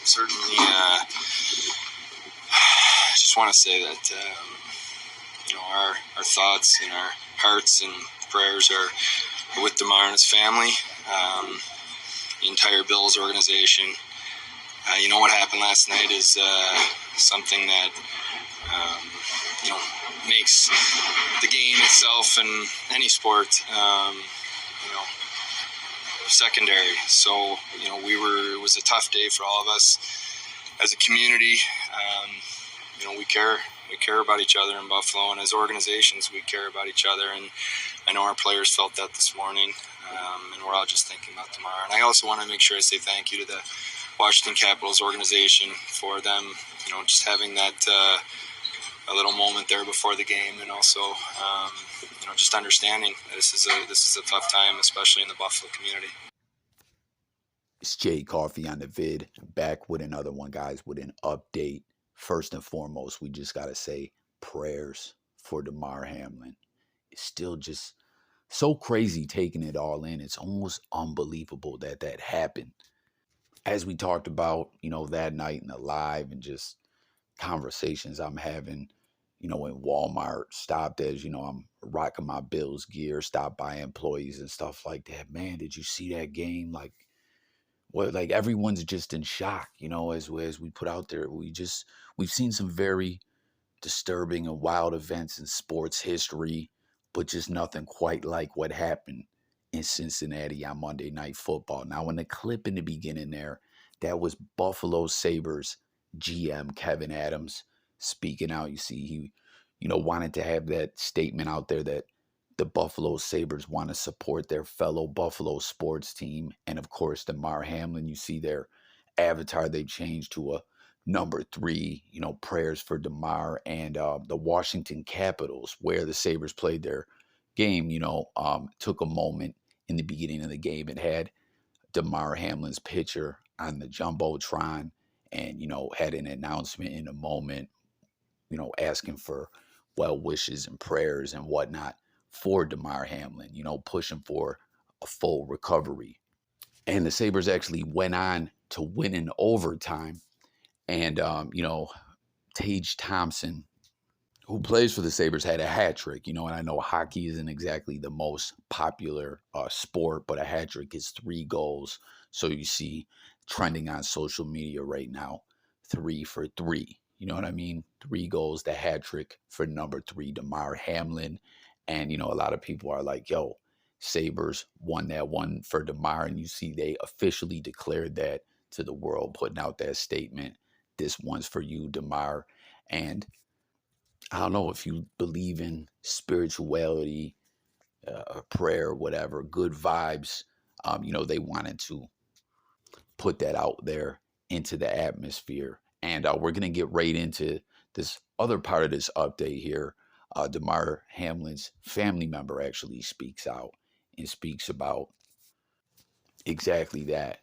certainly just want to say that our thoughts and our hearts and prayers are with Damar and his family, the entire Bills organization. What happened last night is something that makes the game itself and any sport secondary. So it was a tough day for all of us as a community. We care about each other in Buffalo, and as organizations we care about each other, and I know our players felt that this morning, and we're all just thinking about tomorrow. And I also want to make sure I say thank you to the Washington Capitals organization for them just having that a little moment there before the game, and also just understanding that this is a tough time, especially in the Buffalo community. It's Jay Coffee on the vid, back with another one, guys, with an update. First and foremost, we just got to say prayers for Damar Hamlin. It's still just so crazy taking it all in. It's almost unbelievable that happened. As we talked about, that night in the live and just conversations I'm having, in Walmart, stopped as, I'm rocking my Bills gear, stopped by employees and stuff like that. Man, did you see that game? Like everyone's just in shock, as we put out there. We've seen some very disturbing and wild events in sports history, but just nothing quite like what happened in Cincinnati on Monday Night Football. Now, in the clip in the beginning there, that was Buffalo Sabres GM Kevin Adams speaking out. You see, he, wanted to have that statement out there that the Buffalo Sabres want to support their fellow Buffalo sports team. And of course, Damar Hamlin, you see their avatar, they changed to a number 3, prayers for Damar. And the Washington Capitals, where the Sabres played their game, took a moment in the beginning of the game. It had Damar Hamlin's picture on the Jumbotron and, had an announcement in a moment, asking for well wishes and prayers and whatnot for Damar Hamlin, pushing for a full recovery. And the Sabres actually went on to win in overtime. And, Tage Thompson, who plays for the Sabres, had a hat trick, and I know hockey isn't exactly the most popular sport, but a hat trick is 3 goals. So you see trending on social media right now, 3 for 3. You know what I mean? 3 goals, the hat trick for number 3, Damar Hamlin. And, a lot of people are like, yo, Sabres won that one for Damar. And you see they officially declared that to the world, putting out that statement. This one's for you, Damar. And I don't know if you believe in spirituality, prayer, whatever, good vibes. They wanted to put that out there into the atmosphere. And we're going to get right into this other part of this update here. Damar Hamlin's family member actually speaks out and speaks about exactly that,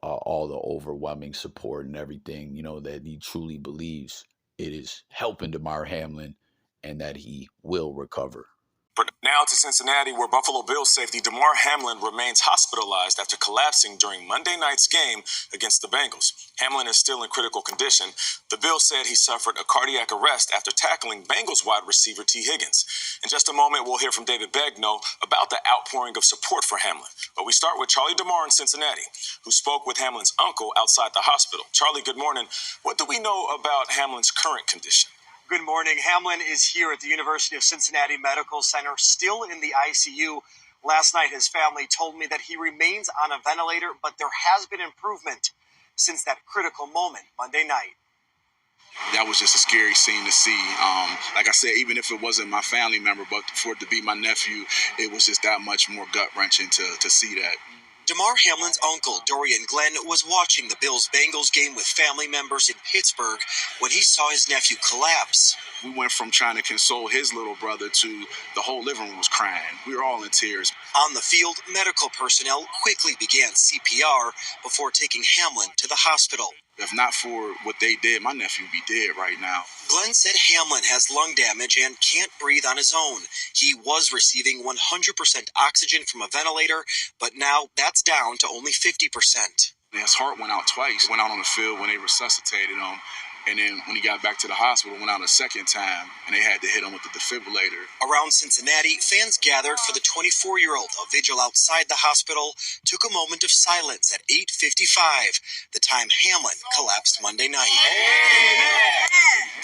all the overwhelming support and everything, that he truly believes it is helping Damar Hamlin and that he will recover. But now to Cincinnati, where Buffalo Bills safety Damar Hamlin remains hospitalized after collapsing during Monday night's game against the Bengals. Hamlin is still in critical condition. The Bills said he suffered a cardiac arrest after tackling Bengals wide receiver T. Higgins. In just a moment, we'll hear from David Begnaud about the outpouring of support for Hamlin. But we start with Charlie Damar in Cincinnati, who spoke with Hamlin's uncle outside the hospital. Charlie, good morning. What do we know about Hamlin's current condition? Good morning. Hamlin is here at the University of Cincinnati Medical Center, still in the ICU. Last night, his family told me that he remains on a ventilator, but there has been improvement since that critical moment Monday night. That was just a scary scene to see. Like I said, even if it wasn't my family member, but for it to be my nephew, it was just that much more gut-wrenching to see that. Damar Hamlin's uncle, Dorian Glenn, was watching the Bills-Bengals game with family members in Pittsburgh when he saw his nephew collapse. We went from trying to console his little brother to the whole living room was crying. We were all in tears. On the field, medical personnel quickly began CPR before taking Hamlin to the hospital. If not for what they did, my nephew would be dead right now. Glenn said Hamlin has lung damage and can't breathe on his own. He was receiving 100% oxygen from a ventilator, but now that's down to only 50%. His heart went out twice. Went out on the field when they resuscitated him. And then when he got back to the hospital, went out a second time, and they had to hit him with the defibrillator. Around Cincinnati, fans gathered for the 24-year-old. A vigil outside the hospital took a moment of silence at 8:55, the time Hamlin collapsed Monday night.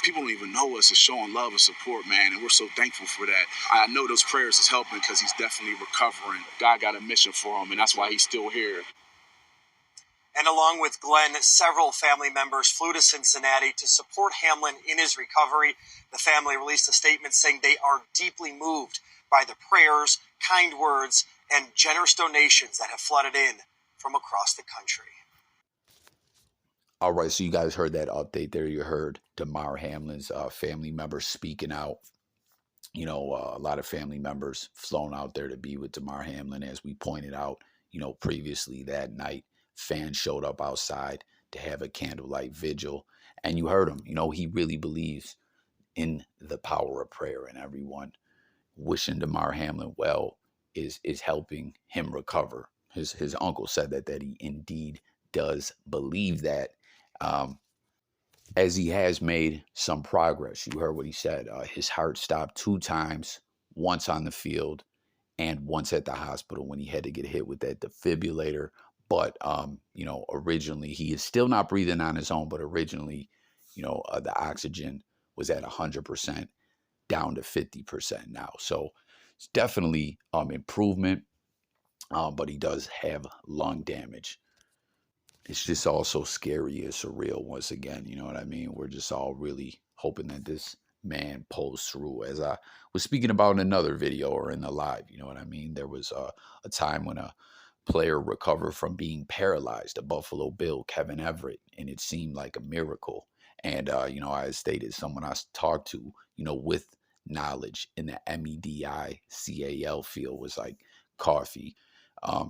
People don't even know us as showing love and support, man, and we're so thankful for that. I know those prayers is helping because he's definitely recovering. God got a mission for him, and that's why he's still here. And along with Glenn, several family members flew to Cincinnati to support Hamlin in his recovery. The family released a statement saying they are deeply moved by the prayers, kind words, and generous donations that have flooded in from across the country. All right, so you guys heard that update there. You heard Damar Hamlin's family members speaking out. You know, a lot of family members flown out there to be with Damar Hamlin, as we pointed out, you know, previously that night. Fans showed up outside to have a candlelight vigil. And you heard him. You know, he really believes in the power of prayer, and everyone wishing Damar Hamlin well is helping him recover. His uncle said that he indeed does believe that, as he has made some progress. You heard what he said. His heart stopped 2 times, once on the field and once at the hospital when he had to get hit with that defibrillator. But, you know, originally he is still not breathing on his own, but originally, you know, the oxygen was at 100%, down to 50% now. So it's definitely improvement, but he does have lung damage. It's just all so scary and surreal once again, you know what I mean? We're just all really hoping that this man pulls through. As I was speaking about in another video or in the live, you know what I mean? There was a time when a player recovered from being paralyzed, a Buffalo Bill, Kevin Everett, and it seemed like a miracle. And, you know, I stated someone I talked to, you know, with knowledge in the MEDICAL field was like coffee.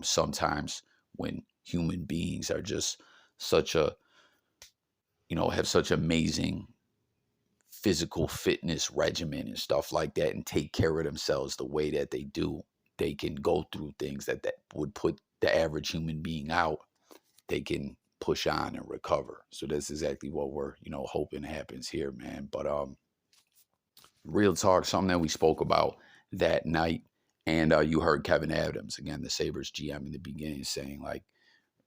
Sometimes when human beings are just such a, you know, have such amazing physical fitness regimen and stuff like that and take care of themselves the way that they do, they can go through things that would put the average human being out. They can push on and recover. So that's exactly what we're, you know, hoping happens here, man. But real talk, something that we spoke about that night, and you heard Kevin Adams, again, the Sabres GM in the beginning, saying like,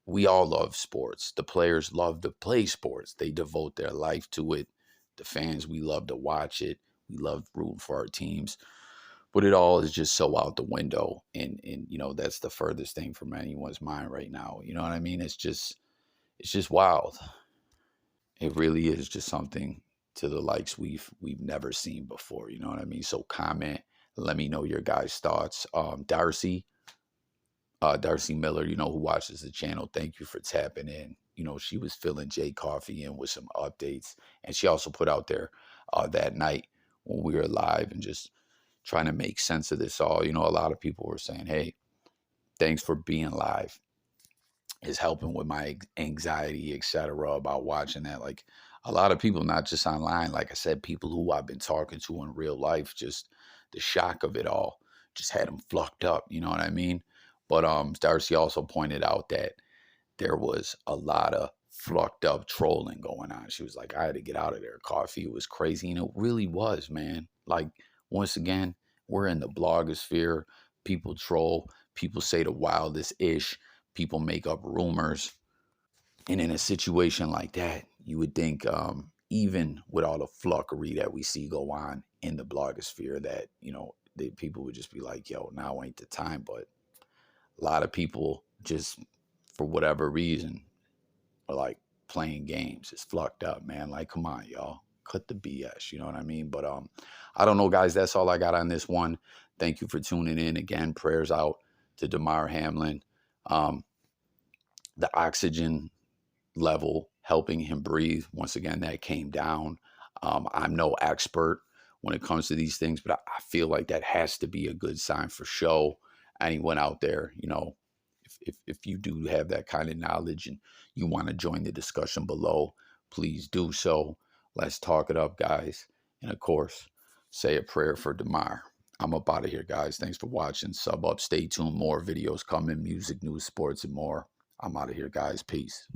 we all love sports. The players love to play sports. They devote their life to it. The fans, we love to watch it. We love rooting for our teams. But it all is just so out the window. And you know, that's the furthest thing from anyone's mind right now. You know what I mean? It's just wild. It really is just something to the likes we've never seen before. You know what I mean? So comment, let me know your guys' thoughts. Darcy Miller, you know, who watches the channel, thank you for tapping in. You know, she was filling Jay Coffee in with some updates. And she also put out there that night when we were live and just trying to make sense of this all. You know, a lot of people were saying, hey, thanks for being live. Is helping with my anxiety, etc., about watching that. Like a lot of people, not just online, like I said, people who I've been talking to in real life, just the shock of it all just had them flucked up. You know what I mean? But Darcy also pointed out that there was a lot of flucked up trolling going on. She was like, I had to get out of there. Coffee, it was crazy. And it really was, man. Like, once again, we're in the blogosphere. People troll. People say the wildest ish. People make up rumors. And in a situation like that, you would think, even with all the fluffery that we see go on in the blogosphere, that, you know, people would just be like, yo, now ain't the time. But a lot of people just, for whatever reason, are like playing games. It's flucked up, man. Like, come on, y'all. Cut the BS, you know what I mean? But I don't know, guys. That's all I got on this one. Thank you for tuning in. Again, prayers out to Damar Hamlin. The oxygen level helping him breathe, once again, that came down. I'm no expert when it comes to these things, but I feel like that has to be a good sign for show. Anyone out there, you know, if you do have that kind of knowledge and you want to join the discussion below, please do so. Let's talk it up, guys. And of course, say a prayer for Damar. I'm up out of here, guys. Thanks for watching. Sub up. Stay tuned. More videos coming. Music, news, sports, and more. I'm out of here, guys. Peace.